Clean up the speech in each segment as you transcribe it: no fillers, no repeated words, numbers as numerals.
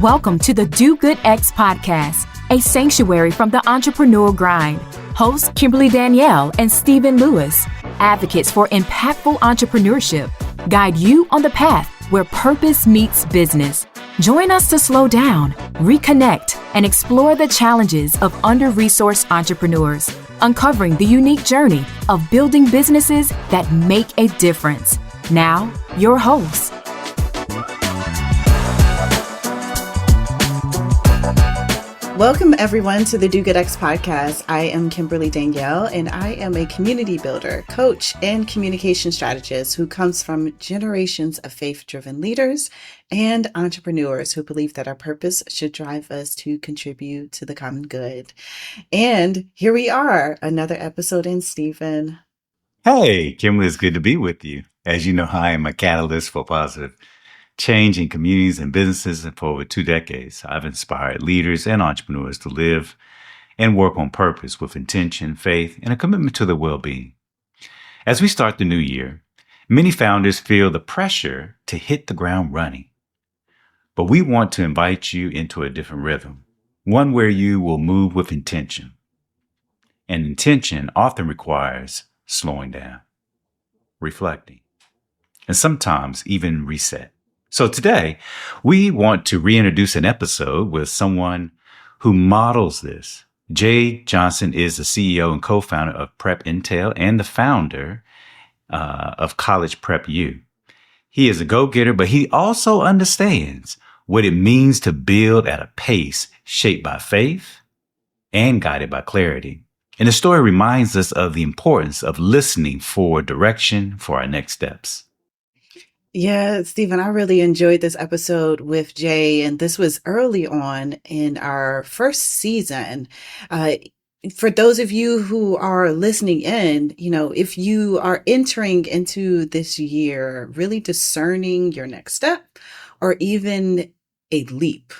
Welcome to the Do Good X podcast, a sanctuary from the entrepreneurial grind. Hosts Kimberly Danielle and Stephen Lewis, advocates for impactful entrepreneurship, guide you on the path where purpose meets business. Join us to slow down, reconnect, and explore the challenges of under-resourced entrepreneurs, uncovering the unique journey of building businesses that make a difference. Now, your host. Welcome, everyone, to the Do Good X podcast. I am Kimberly Danielle, and I am a community builder, coach, and communication strategist who comes from generations of faith-driven leaders and entrepreneurs who believe that our purpose should drive us to contribute to the common good. And here we are, another episode in, Stephen. Hey, Kimberly, it's good to be with you. As you know, I am a catalyst for positive change in communities and businesses, and for over 2 decades, I've inspired leaders and entrepreneurs to live and work on purpose with intention, faith, and a commitment to their well-being. As we start the new year, many founders feel the pressure to hit the ground running. But we want to invite you into a different rhythm, one where you will move with intention. And intention often requires slowing down, reflecting, and sometimes even reset. So today, we want to reintroduce an episode with someone who models this. Jay Johnson is the CEO and co-founder of Prep Intel and the founder of College Prep U. He is a go-getter, but he also understands what it means to build at a pace shaped by faith and guided by clarity. And the story reminds us of the importance of listening for direction for our next steps. Yeah, Stephen, I really enjoyed this episode with Jay, and this was early on in our first season. For those of you who are listening in, if you are entering into this year really discerning your next step or even a leap,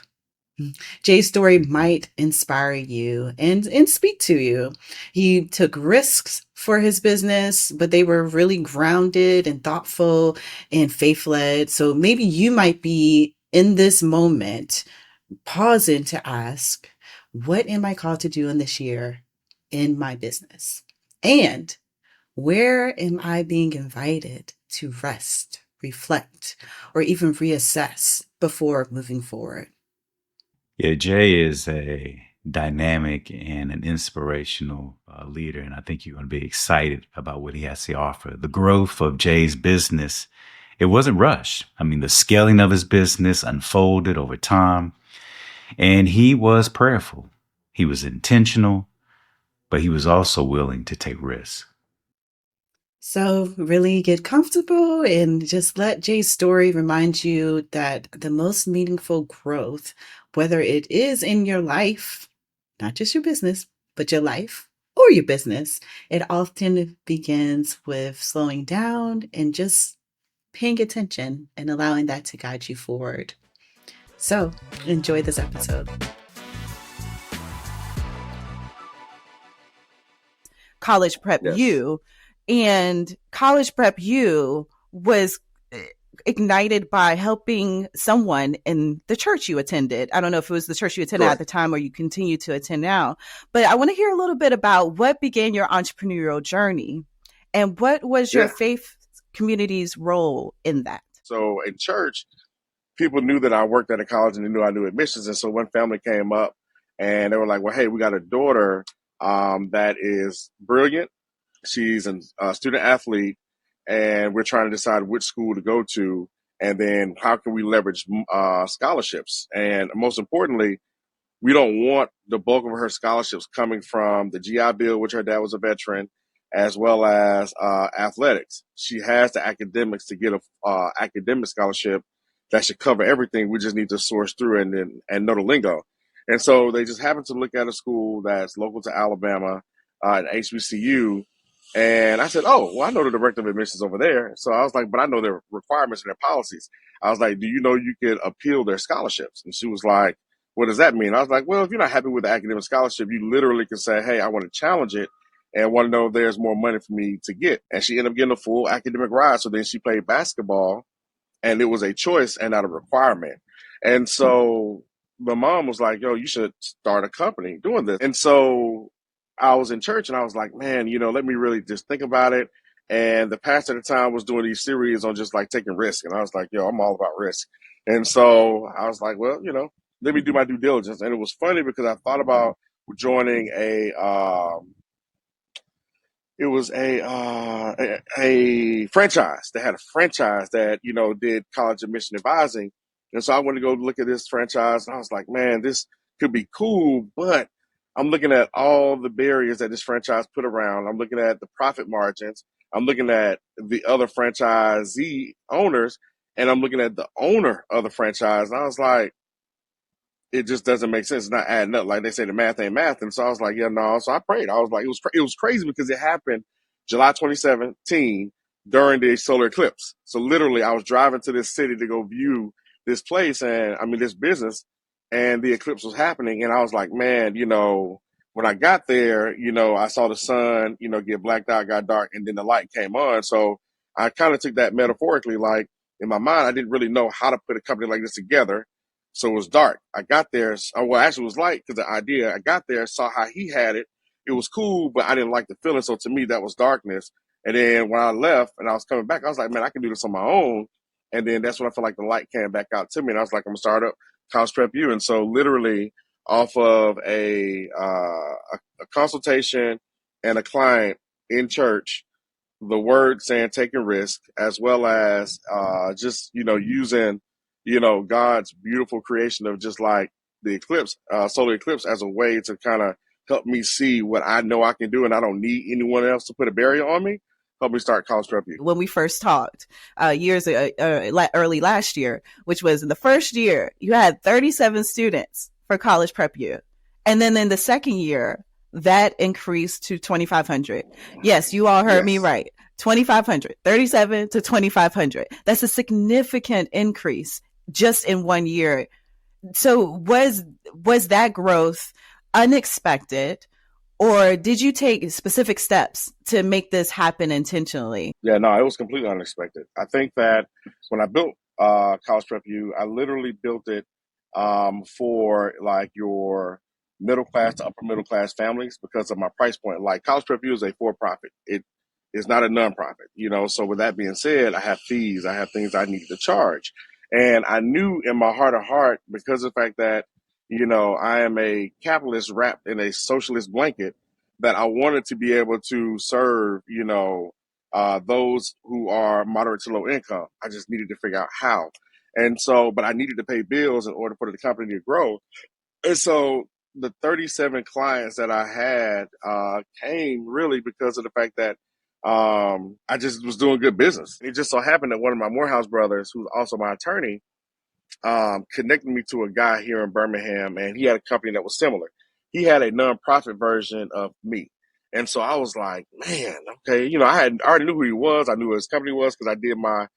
Jay's story might inspire you and speak to you. He took risks for his business, but they were really grounded and thoughtful and faith-led. So maybe you might be in this moment pausing to ask, what am I called to do in this year in my business? And where am I being invited to rest, reflect, or even reassess before moving forward? Yeah, Jay is a dynamic and an inspirational leader, and I think you're going to be excited about what he has to offer. The growth of Jay's business, it wasn't rushed. I mean, the scaling of his business unfolded over time, and he was prayerful. He was intentional, but he was also willing to take risks. So really get comfortable and just let Jay's story remind you that the most meaningful growth, whether it is in your life, not just your business, but your life or your business, it often begins with slowing down and just paying attention and allowing that to guide you forward. So enjoy this episode. College Prep U. And College Prep U was ignited by helping someone in the church you attended. I don't know if it was the church you attended at the time or you continue to attend now, but I want to hear a little bit about what began your entrepreneurial journey and what was your faith community's role in that? So in church, people knew that I worked at a college and they knew I knew admissions. And so one family came up and they were like, well, hey, we got a daughter that is brilliant. She's a student athlete, and we're trying to decide which school to go to, and then how can we leverage scholarships. And most importantly, we don't want the bulk of her scholarships coming from the GI Bill, which her dad was a veteran, as well as athletics. She has the academics to get a academic scholarship that should cover everything. We just need to source through and know the lingo. And so they just happened to look at a school that's local to Alabama, an HBCU. And I said, oh, well, I know the director of admissions over there. So I was like, but I know their requirements and their policies. I was like, do you know you could appeal their scholarships? And she was like, what does that mean? I was like, well, if you're not happy with the academic scholarship, you literally can say, hey, I want to challenge it and want to know if there's more money for me to get. And she ended up getting a full academic ride. So then she played basketball, and it was a choice and not a requirement. And so my mom was like, yo, you should start a company doing this. And so I was in church and I was like, man, let me really just think about it. And the pastor at the time was doing these series on just like taking risk. And I was like, yo, I'm all about risk. And so I was like, well, let me do my due diligence. And it was funny because I thought about joining it was a franchise. They had a franchise that did college admission advising, and so I went to go look at this franchise, and I was like, man, this could be cool, but I'm looking at all the barriers that this franchise put around. I'm looking at the profit margins. I'm looking at the other franchisee owners, and I'm looking at the owner of the franchise. And I was like, it just doesn't make sense. It's not adding up. Like they say, the math ain't math. And so I was like, yeah, no. So I prayed. I was like, it was crazy because it happened July 2017 during the solar eclipse. So literally I was driving to this city to go view this place this business, and the eclipse was happening. And I was like, man, when I got there, I saw the sun, get blacked out, got dark, and then the light came on. So I kind of took that metaphorically. Like in my mind, I didn't really know how to put a company like this together. So it was dark. I got there. Well, actually, it was light because the idea. I got there, saw how he had it. It was cool, but I didn't like the feeling. So to me, that was darkness. And then when I left and I was coming back, I was like, man, I can do this on my own. And then that's when I felt like the light came back out to me. And I was like, I'm going to start up College Prep U. And so literally off of a consultation and a client in church, the word saying taking risk, as well as just using God's beautiful creation of just like the eclipse, solar eclipse, as a way to kind of help me see what I know I can do, and I don't need anyone else to put a barrier on me. Help me start College Prep U. When we first talked years ago, early last year, which was in the first year, you had 37 students for College Prep U, and then in the second year, that increased to 2,500. Yes, you all heard me right. 2,500, 37 to 2,500. That's a significant increase just in 1 year. So was that growth unexpected, or did you take specific steps to make this happen intentionally? Yeah, no, it was completely unexpected. I think that when I built College Prep U, I literally built it for like your middle class to upper middle class families because of my price point. Like College Prep U is a for-profit. It is not a nonprofit, So with that being said, I have fees, I have things I need to charge. And I knew in my heart of heart, because of the fact that, I am a capitalist wrapped in a socialist blanket, that I wanted to be able to serve, those who are moderate to low income. I just needed to figure out how. And so, but I needed to pay bills in order for the company to grow. And so the 37 clients that I had came really because of the fact that I just was doing good business. It just so happened that one of my Morehouse brothers, who's also my attorney, connected me to a guy here in Birmingham, and he had a company that was similar. He had a nonprofit version of me. And so I was like, man, okay, I already knew who he was. I knew who his company was because I did my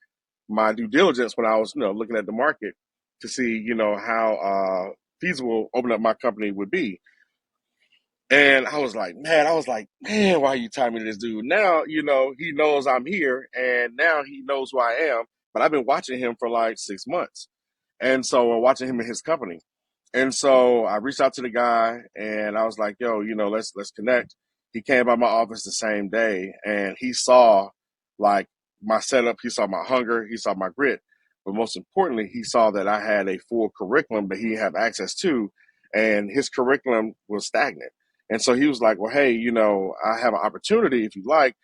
due diligence when I was, looking at the market to see, how feasible opening up my company would be. And I was like, man, why are you tying me to this dude? Now, he knows I'm here, and now he knows who I am. But I've been watching him for like 6 months. And so watching him in his company. And so I reached out to the guy, and I was like, yo, let's connect. He came by my office the same day, and he saw like my setup. He saw my hunger. He saw my grit. But most importantly, he saw that I had a full curriculum that he didn't have access to, and his curriculum was stagnant. And so he was like, well, hey, I have an opportunity if you like,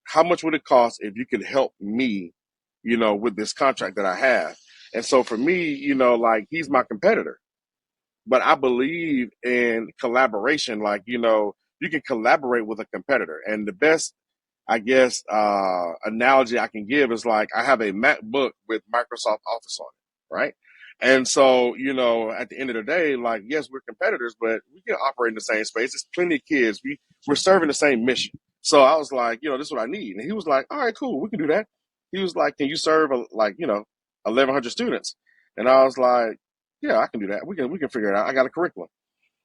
how much would it cost if you could help me, with this contract that I have? And so for me, he's my competitor, but I believe in collaboration. You can collaborate with a competitor. And the best, I guess, analogy I can give is like, I have a MacBook with Microsoft Office on it, right? And so, at the end of the day, like, yes, we're competitors, but we can operate in the same space. There's plenty of kids. We're serving the same mission. So I was like, this is what I need. And he was like, all right, cool. We can do that. He was like, can you serve 1,100 students? And I was like, yeah, I can do that. We can figure it out. I got a curriculum.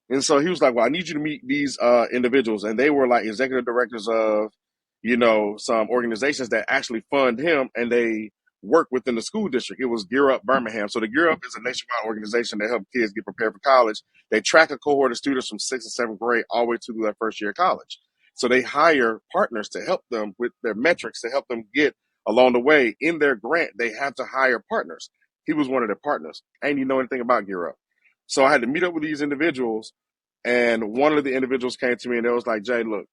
And so he was like, well, I need you to meet these individuals. And they were like executive directors of, some organizations that actually fund him. And they work within the school district. It was Gear Up Birmingham. So the Gear Up is a nationwide organization that helps kids get prepared for college. They track a cohort of students from 6th and 7th grade all the way to their first year of college. So they hire partners to help them with their metrics, to help them get along the way. In their grant, they have to hire partners. He was one of their partners. I didn't know anything about Gear Up. So I had to meet up with these individuals, and one of the individuals came to me and they was like, Jay, look,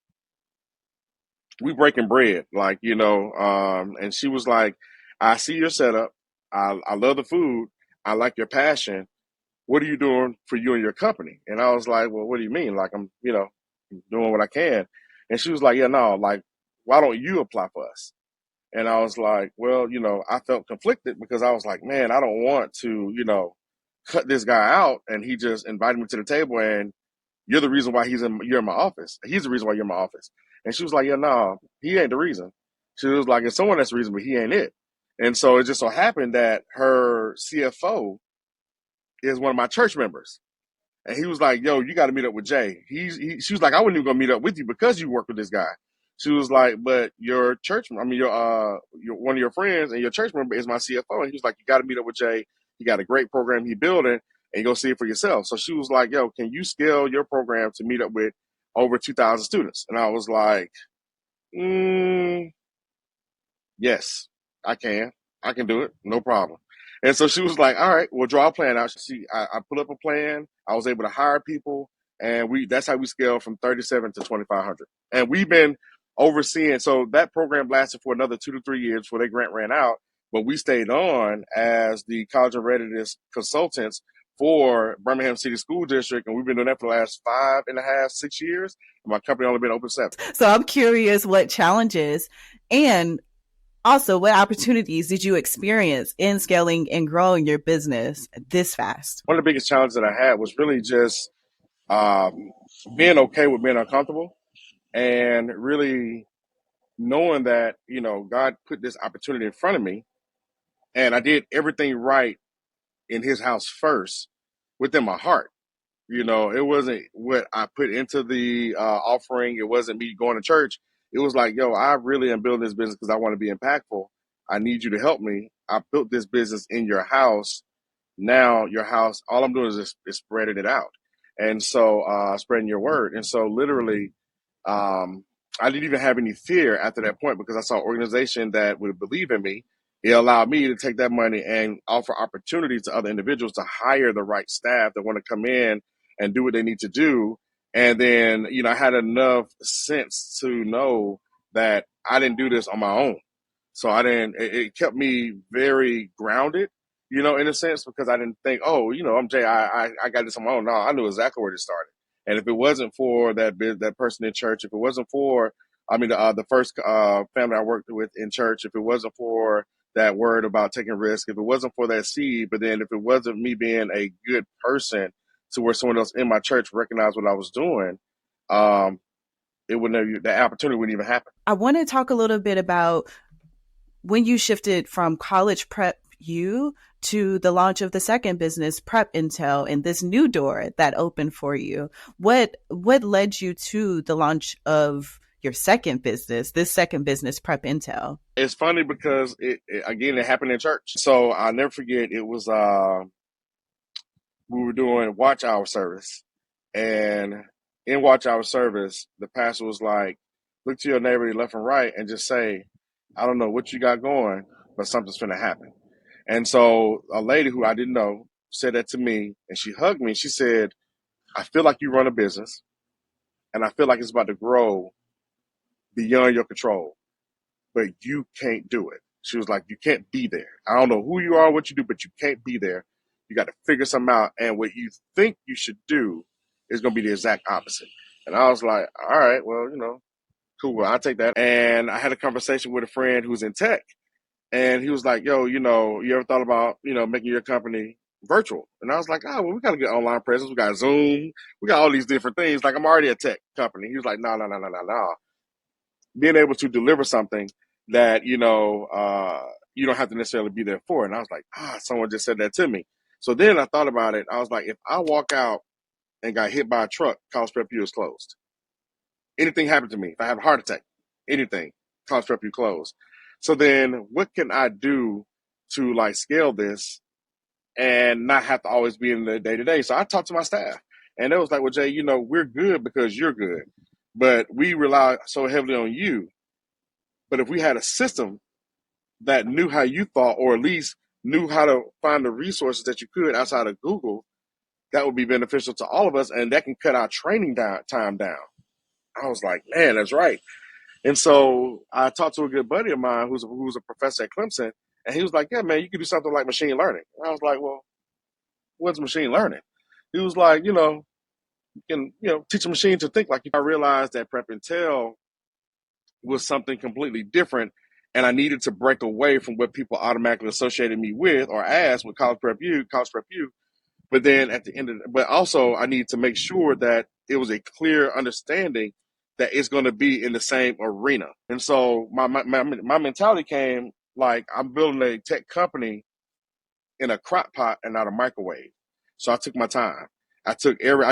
we breaking bread, like, and she was like, I see your setup. I love the food. I like your passion. What are you doing for you and your company? And I was like, well, what do you mean? Like, I'm, doing what I can. And she was like, yeah, no, like, why don't you apply for us? And I was like, well, I felt conflicted because I was like, man, I don't want to, cut this guy out. And he just invited me to the table, and you're the reason why you're in my office. He's the reason why you're in my office. And she was like, yeah, no, he ain't the reason. She was like, it's someone that's the reason, but he ain't it. And so it just so happened that her CFO is one of my church members. And he was like, yo, you got to meet up with Jay. She was like, I wasn't even going to meet up with you because you work with this guy. She was like, but your one of your friends and your church member is my CFO. And he was like, you got to meet up with Jay. He got a great program he building, and go see it for yourself. So she was like, yo, can you scale your program to meet up with over 2,000 students? And I was like, yes, I can. I can do it. No problem. And so she was like, all right, we'll draw a plan out. I put up a plan. I was able to hire people, and that's how we scaled from 37 to 2,500. And we've been overseeing. So that program lasted for another 2 to 3 years before their grant ran out. But we stayed on as the college of readiness consultants for Birmingham City School District. And we've been doing that for the last 5.5, 6 years. And my company only been open 7. So I'm curious what challenges and also what opportunities did you experience in scaling and growing your business this fast? One of the biggest challenges that I had was really just being okay with being uncomfortable, and really knowing that, God put this opportunity in front of me, and I did everything right in his house first within my heart. It wasn't what I put into the offering. It wasn't me going to church. It was like, yo, I really am building this business because I want to be impactful. I need you to help me. I built this business in your house. Now your house, all I'm doing is spreading it out. And so spreading your word. And so literally, I didn't even have any fear after that point because I saw an organization that would believe in me. It allowed me to take that money and offer opportunities to other individuals to hire the right staff that want to come in and do what they need to do. And then, I had enough sense to know that I didn't do this on my own. So it kept me very grounded, in a sense, because I didn't think, oh, I'm Jay, I got this on my own. No, I knew exactly where to start. And if it wasn't for that person in church, if it wasn't for, the first family I worked with in church, if it wasn't for that word about taking risk, if it wasn't for that seed, but then if it wasn't me being a good person to where someone else in my church recognized what I was doing, it would never, the opportunity wouldn't even happen. I want to talk a little bit about when you shifted from college prep to the launch of the second business, Prep Intel, and this new door that opened for you. What led you to the launch of your second business, Prep Intel? It's funny because it happened in church. So I'll never forget, it was, we were doing watch hour service, and in watch hour service, the pastor was like, look to your neighbor left and right and just say, I don't know what you got going, but something's finna happen. And so a lady who I didn't know said that to me, and she hugged me. She said, I feel like you run a business, and I feel like it's about to grow beyond your control, but you can't do it. She was like, you can't be there. I don't know who you are, what you do, but you can't be there. You got to figure something out. And what you think you should do is going to be the exact opposite. And I was like, all right, well, cool. I'll take that. And I had a conversation with a friend who's in tech. And he was like, yo, you ever thought about, making your company virtual? And I was like, oh, well, we got to get online presence. We got Zoom. We got all these different things. Like, I'm already a tech company. He was like, no. Being able to deliver something that, you don't have to necessarily be there for. And I was like, someone just said that to me. So then I thought about it. I was like, if I walk out and got hit by a truck, College Prep U is closed. Anything happened to me, if I have a heart attack, anything, College Prep U closed. So then what can I do to like scale this and not have to always be in the day to day. So I talked to my staff, and it was like, well, Jay, you know, we're good because you're good, but we rely so heavily on you. But if we had a system that knew how you thought, or at least knew how to find the resources that you could outside of Google, that would be beneficial to all of us, and that can cut our training time down. I was like, man, that's right. And so I talked to a good buddy of mine who's a professor at Clemson, and he was like, yeah, man, you could do something like machine learning. And I was like, well, what's machine learning? He was like, you can, teach a machine to think like you. I realized that Prep and Tell was something completely different, and I needed to break away from what people automatically associated me with or asked with College Prep U. But then at the end of but also I need to make sure that it was a clear understanding that it's going to be in the same arena. And so my mentality came like, I'm building a tech company in a crock pot and not a microwave. So I took my time. I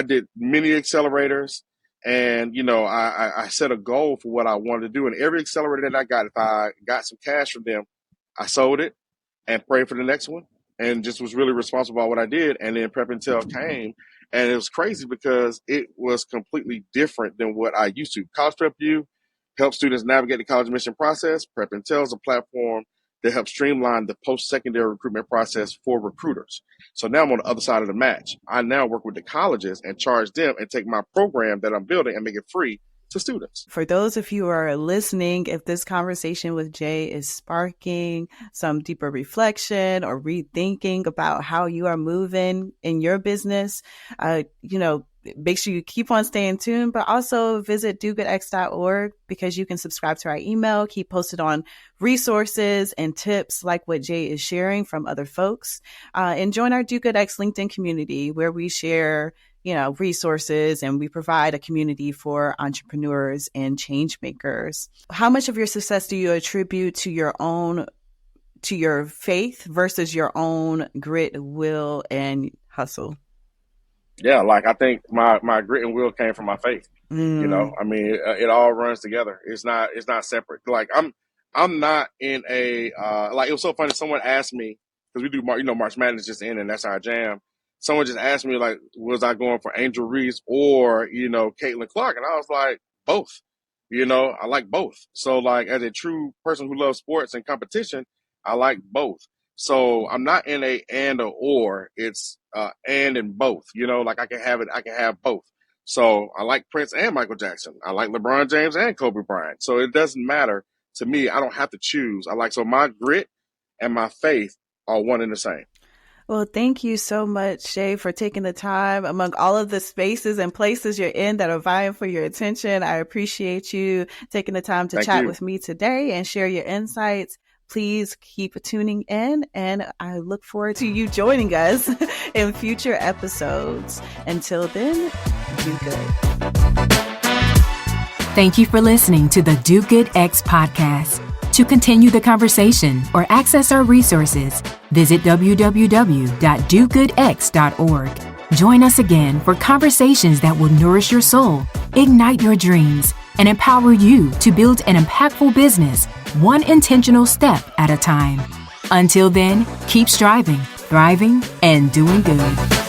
did many accelerators, and I set a goal for what I wanted to do. And every accelerator that I got, if I got some cash from them, I sold it and prayed for the next one, and just was really responsible about what I did. And then Prep and Tell came, and it was crazy because it was completely different than what I used to. College Prep U helps students navigate the college admission process. Prep and Tell is a platform that helps streamline the post-secondary recruitment process for recruiters. So now I'm on the other side of the match. I now work with the colleges and charge them and take my program that I'm building and make it free to students. For those of you who are listening, if this conversation with Jay is sparking some deeper reflection or rethinking about how you are moving in your business, make sure you keep on staying tuned, but also visit dogoodx.org, because you can subscribe to our email, keep posted on resources and tips like what Jay is sharing from other folks, and join our Do Good X LinkedIn community, where we share resources, and we provide a community for entrepreneurs and change makers. How much of your success do you attribute to your faith versus your own grit, will, and hustle? Yeah, like I think my grit and will came from my faith. It all runs together. It's not separate. Like I'm not in a like, it was so funny. Someone asked me, because we do March Madness just in, and that's our jam. Someone just asked me, like, was I going for Angel Reese or Caitlin Clark? And I was like, both. I like both. So like, as a true person who loves sports and competition, I like both. So I'm not in a and or. It's and both. Like I can have both. So I like Prince and Michael Jackson. I like LeBron James and Kobe Bryant. So it doesn't matter to me. I don't have to choose. So my grit and my faith are one and the same. Well, thank you so much, Shay, for taking the time among all of the spaces and places you're in that are vying for your attention. I appreciate you taking the time to chat with me today and share your insights. Please keep tuning in, and I look forward to you joining us in future episodes. Until then, do good. Thank you for listening to the Do Good X podcast. To continue the conversation or access our resources, visit www.dogoodx.org. Join us again for conversations that will nourish your soul, ignite your dreams, and empower you to build an impactful business, one intentional step at a time. Until then, keep striving, thriving, and doing good.